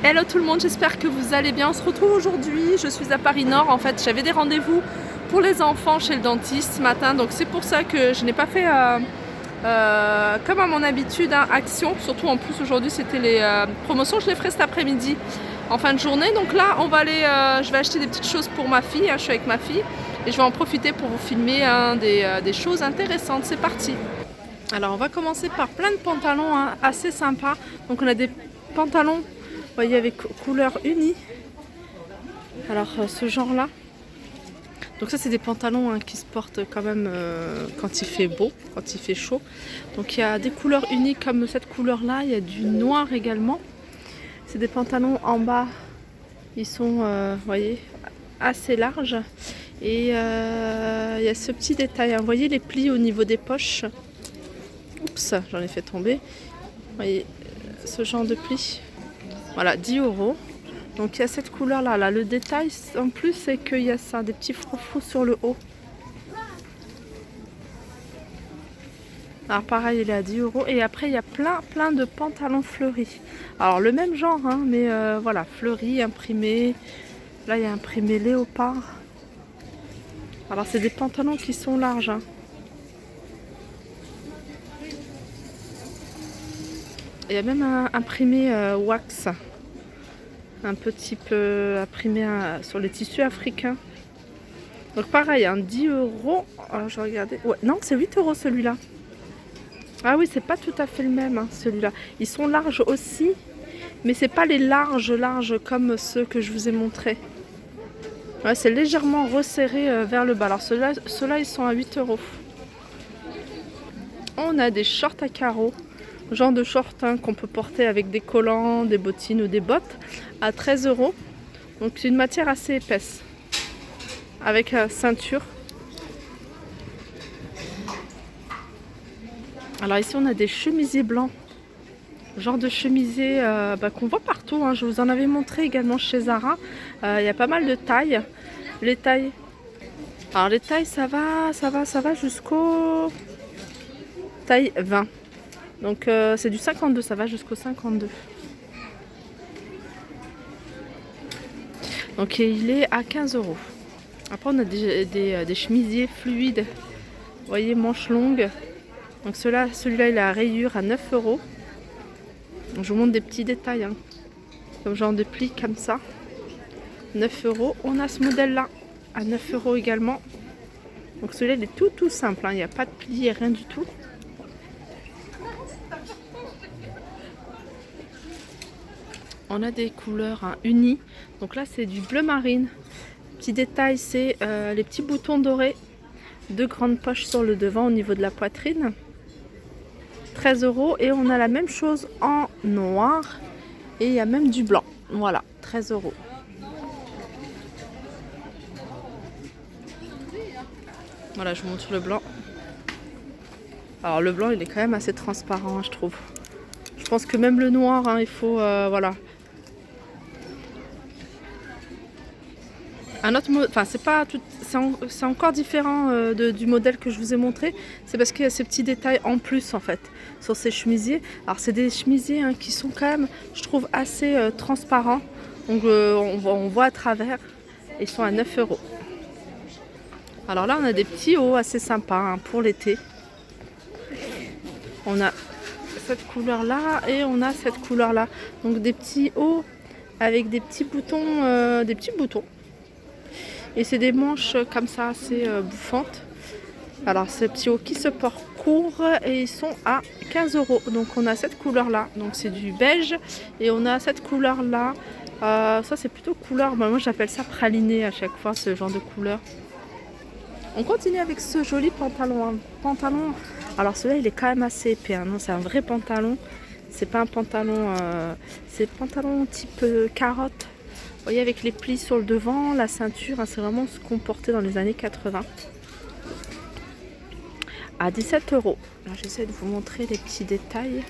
Hello tout le monde, j'espère que vous allez bien. On se retrouve aujourd'hui, je suis à Paris Nord. En fait, j'avais des rendez-vous pour les enfants chez le dentiste ce matin. Donc c'est pour ça que je n'ai pas fait comme à mon habitude, action. Surtout en plus aujourd'hui c'était les promotions, je les ferai cet après-midi en fin de journée. Donc là on va aller, je vais acheter des petites choses pour ma fille, je suis avec ma fille. Et je vais en profiter pour vous filmer des choses intéressantes. C'est parti. Alors on va commencer par plein de pantalons assez sympas. Donc on a des pantalons, vous voyez, avec couleur unie. Alors ce genre là. Donc ça c'est des pantalons qui se portent quand même quand il fait beau, quand il fait chaud. Donc il y a des couleurs unies comme cette couleur là. Il y a du noir également. C'est des pantalons en bas. Ils sont, vous voyez, assez larges. Et il y a ce petit détail. Vous voyez les plis au niveau des poches. Oups, j'en ai fait tomber. Vous voyez ce genre de plis. Voilà, 10 €. Donc il y a cette couleur là. Le détail en plus c'est qu'il y a ça, des petits froufrous sur le haut. Alors pareil, il est à 10 €. Et après il y a plein de pantalons fleuris. Alors le même genre, mais voilà, fleuris, imprimés. Là il y a imprimé léopard. Alors c'est des pantalons qui sont larges. Il y a même un imprimé wax. Un petit peu imprimé sur les tissus africains. Donc pareil, 10 €. Alors je regardais. Ouais, non, c'est 8 € celui-là. Ah oui, c'est pas tout à fait le même celui-là. Ils sont larges aussi, mais c'est pas les larges comme ceux que je vous ai montrés. Ouais, c'est légèrement resserré vers le bas. Alors ceux-là, ils sont à 8 €. On a des shorts à carreaux. Genre de short qu'on peut porter avec des collants, des bottines ou des bottes à 13 €. Donc c'est une matière assez épaisse avec ceinture. Alors ici on a des chemisiers blancs, genre de chemisier qu'on voit partout. Je vous en avais montré également chez Zara. Il y a pas mal de tailles. Les tailles, alors les tailles ça va jusqu'au taille 20. Donc c'est du 52, ça va jusqu'au 52. Donc il est à 15 €. Après on a des chemisiers fluides. Vous voyez, manches longues. Donc celui-là il est à rayures à 9 €. Donc, je vous montre des petits détails. Comme genre de plis comme ça. 9 €. On a ce modèle là à 9 € également. Donc celui-là il est tout simple. Il n'y a pas de plis et rien du tout. On a des couleurs unies. Donc là c'est du bleu marine. Petit détail, c'est les petits boutons dorés. 2 grandes poches sur le devant au niveau de la poitrine. 13 €. Et on a la même chose en noir. Et il y a même du blanc. Voilà, 13 €. Voilà, je vous montre le blanc. Alors le blanc il est quand même assez transparent, je trouve. Je pense que même le noir, il faut, voilà. Un autre mot, enfin c'est pas tout, c'est encore différent du modèle que je vous ai montré. C'est parce qu'il y a ces petits détails en plus en fait sur ces chemisiers. Alors c'est des chemisiers qui sont quand même, je trouve, assez transparents. Donc on voit à travers. Ils sont à 9 €. Alors là on a des petits hauts assez sympas pour l'été. On a cette couleur là et on a cette couleur là. Donc des petits hauts avec des petits boutons. Et c'est des manches comme ça assez bouffantes. Alors ces petits hauts qui se portent court et ils sont à 15 €. Donc on a cette couleur là, donc c'est du beige. Et on a cette couleur là, ça c'est plutôt couleur, moi j'appelle ça praliné à chaque fois, ce genre de couleur. On continue avec ce joli pantalon. Alors celui-là il est quand même assez épais, non, c'est un vrai pantalon. C'est pas un pantalon, c'est pantalon type carotte. Vous voyez, avec les plis sur le devant, la ceinture, c'est vraiment ce qu'on portait dans les années 80. À 17 €. Là, j'essaie de vous montrer les petits détails.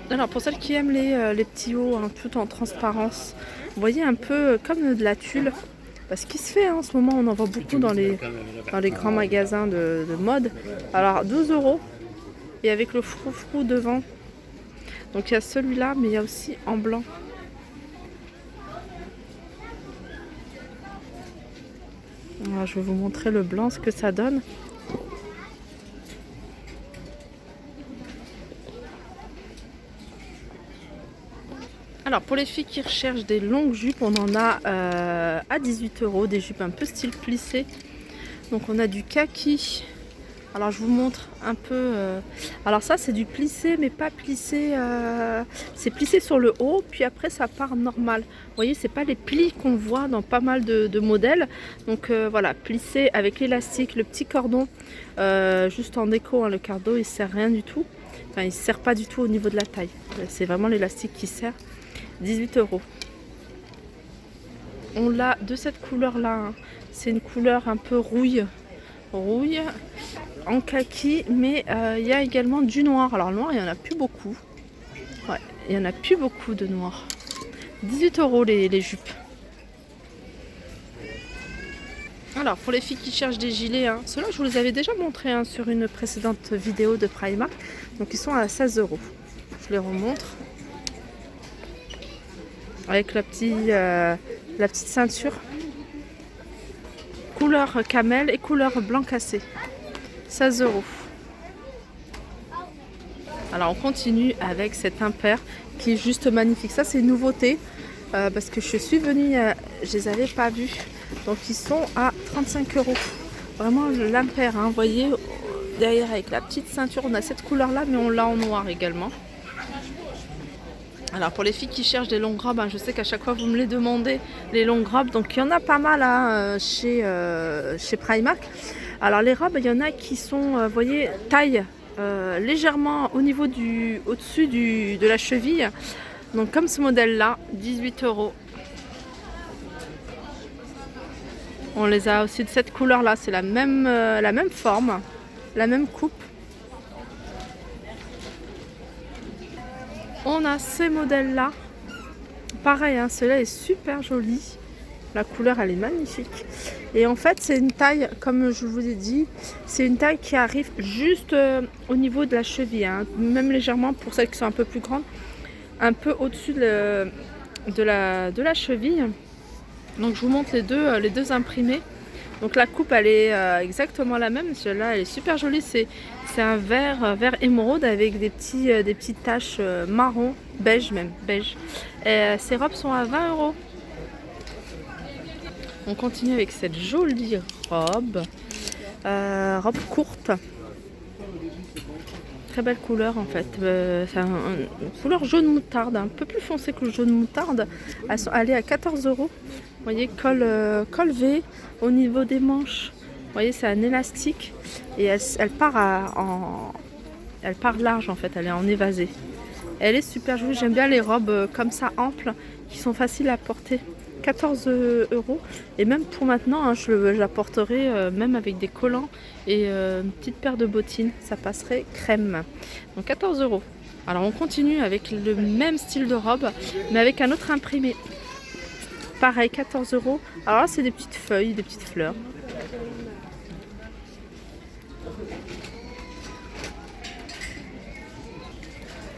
Alors, pour celles qui aiment les petits hauts, tout en transparence, vous voyez, un peu comme de la tulle. Parce qu'il se fait en ce moment, on en voit beaucoup dans les grands magasins de mode. Alors, 12 €. et avec le froufrou devant. Donc il y a celui-là, mais il y a aussi en blanc. Alors, je vais vous montrer le blanc, ce que ça donne. Alors pour les filles qui recherchent des longues jupes, on en a à 18 €, des jupes un peu style plissé. Donc on a du kaki. Alors je vous montre un peu. Alors ça c'est du plissé, mais pas plissé. C'est plissé sur le haut, puis après ça part normal. Vous voyez, c'est pas les plis qu'on voit dans pas mal de modèles. Donc voilà, plissé avec l'élastique, le petit cordon, juste en déco. Hein, le cardo il sert rien du tout. Enfin il sert pas du tout au niveau de la taille. C'est vraiment l'élastique qui sert. 18 €. On l'a de cette couleur là. Hein. C'est une couleur un peu rouille en kaki, mais il y a également du noir. Alors le noir, il n'y en a plus beaucoup. Ouais, il n'y en a plus beaucoup de noir. 18 € les jupes. Alors pour les filles qui cherchent des gilets, hein, ceux-là je vous les avais déjà montrés hein, sur une précédente vidéo de Primark. Donc ils sont à 16 €. Je les remontre. Avec la petite ceinture. Couleur camel et couleur blanc cassé. 16 €. Alors on continue avec cet impair qui est juste magnifique. Ça c'est une nouveauté parce que je suis venue, je les avais pas vus. Donc ils sont à 35 €. Vraiment l'impair, hein, vous voyez derrière avec la petite ceinture, on a cette couleur là mais on l'a en noir également. Alors pour les filles qui cherchent des longues robes, hein, je sais qu'à chaque fois vous me les demandez, les longues robes, donc il y en a pas mal hein, chez Primark. Alors les robes, il y en a qui sont, vous voyez, taille légèrement au niveau au-dessus de la cheville. Donc comme ce modèle là, 18 €. On les a aussi de cette couleur là, c'est la même forme, la même coupe. On a ces modèles là, pareil, hein, celui-là est super joli, la couleur elle est magnifique. Et en fait c'est une taille, comme je vous ai dit, c'est une taille qui arrive juste au niveau de la cheville, hein, même légèrement pour celles qui sont un peu plus grandes, un peu au-dessus de la cheville. Donc je vous montre les deux imprimés. Donc la coupe elle est exactement la même, celle-là elle est super jolie, c'est un vert émeraude avec des petites taches marron, beige même, beige. Et, ces robes sont à 20 €. On continue avec cette jolie robe, robe courte. Très belle couleur en fait, c'est une couleur jaune moutarde, un peu plus foncé que le jaune moutarde. Elle est à 14 €. Vous voyez, col V au niveau des manches. Vous voyez, c'est un élastique et elle part large en fait, elle est en évasé. Elle est super jolie, j'aime bien les robes comme ça amples qui sont faciles à porter. 14 € et même pour maintenant hein, je la porterai même avec des collants et une petite paire de bottines, ça passerait crème. Donc 14 €. Alors on continue avec le même style de robe mais avec un autre imprimé. Pareil, 14 €. Alors là c'est des petites feuilles, des petites fleurs.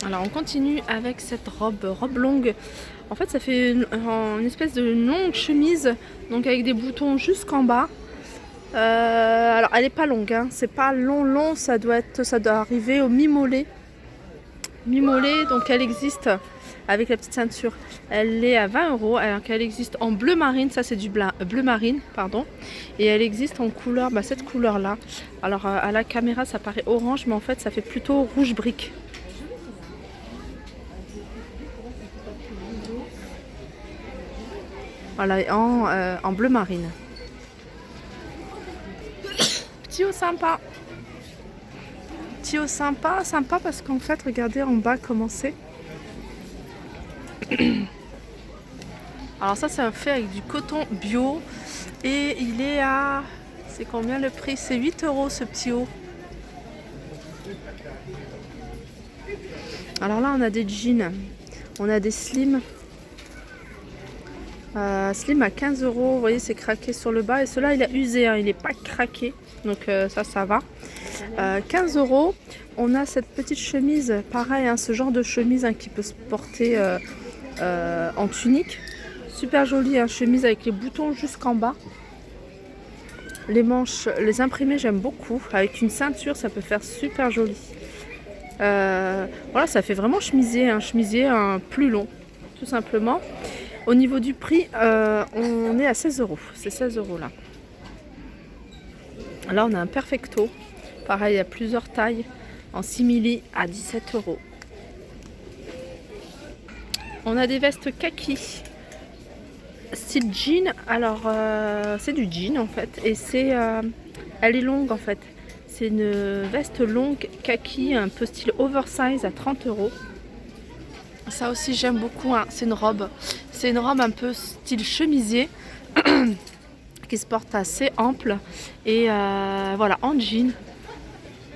Alors on continue avec cette robe longue. En fait ça fait une espèce de longue chemise, donc avec des boutons jusqu'en bas. Alors elle n'est pas longue, hein. C'est pas long, ça doit arriver au mi-mollet. Mi-mollet, donc elle existe avec la petite ceinture. Elle est à 20 €, alors qu'elle existe en bleu marine, ça c'est du bleu marine, pardon. Et elle existe en couleur, cette couleur là. Alors à la caméra ça paraît orange, mais en fait ça fait plutôt rouge brique. Voilà, en bleu marine. Petit haut sympa. Petit haut sympa parce qu'en fait, regardez en bas comment c'est. Alors ça, c'est fait avec du coton bio. Et il est à... C'est combien le prix? C'est 8 € ce petit haut. Alors là, on a des jeans. On a des slims. Slim à 15 €, vous voyez c'est craqué sur le bas et celui-là il a usé, hein, il n'est pas craqué donc ça va. 15 €. On a cette petite chemise, pareil, hein, ce genre de chemise hein, qui peut se porter en tunique. Super jolie, hein, chemise avec les boutons jusqu'en bas. Les manches, les imprimés, j'aime beaucoup. Avec une ceinture, ça peut faire super joli. Voilà, ça fait vraiment chemisier, un chemisier plus long, tout simplement. Au niveau du prix, on est à 16 €. C'est 16 € là. Là, on a un perfecto. Pareil, il y a plusieurs tailles. En simili à 17 €. On a des vestes kaki. Style jean. Alors, c'est du jean en fait. Et elle est longue en fait. C'est une veste longue kaki, un peu style oversize à 30 €. Ça aussi, j'aime beaucoup. Hein. C'est une robe. C'est une robe un peu style chemisier. Qui se porte assez ample. Et voilà, en jean.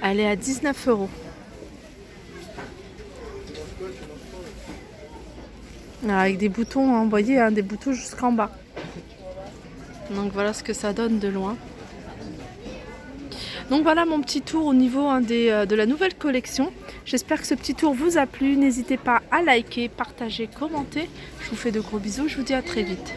Elle est à 19 €. Avec des boutons, hein, vous voyez, hein, des boutons jusqu'en bas. Donc voilà ce que ça donne de loin. Donc voilà mon petit tour au niveau hein, de la nouvelle collection. J'espère que ce petit tour vous a plu. N'hésitez pas à liker, partager, commenter. Je vous fais de gros bisous. Je vous dis à très vite.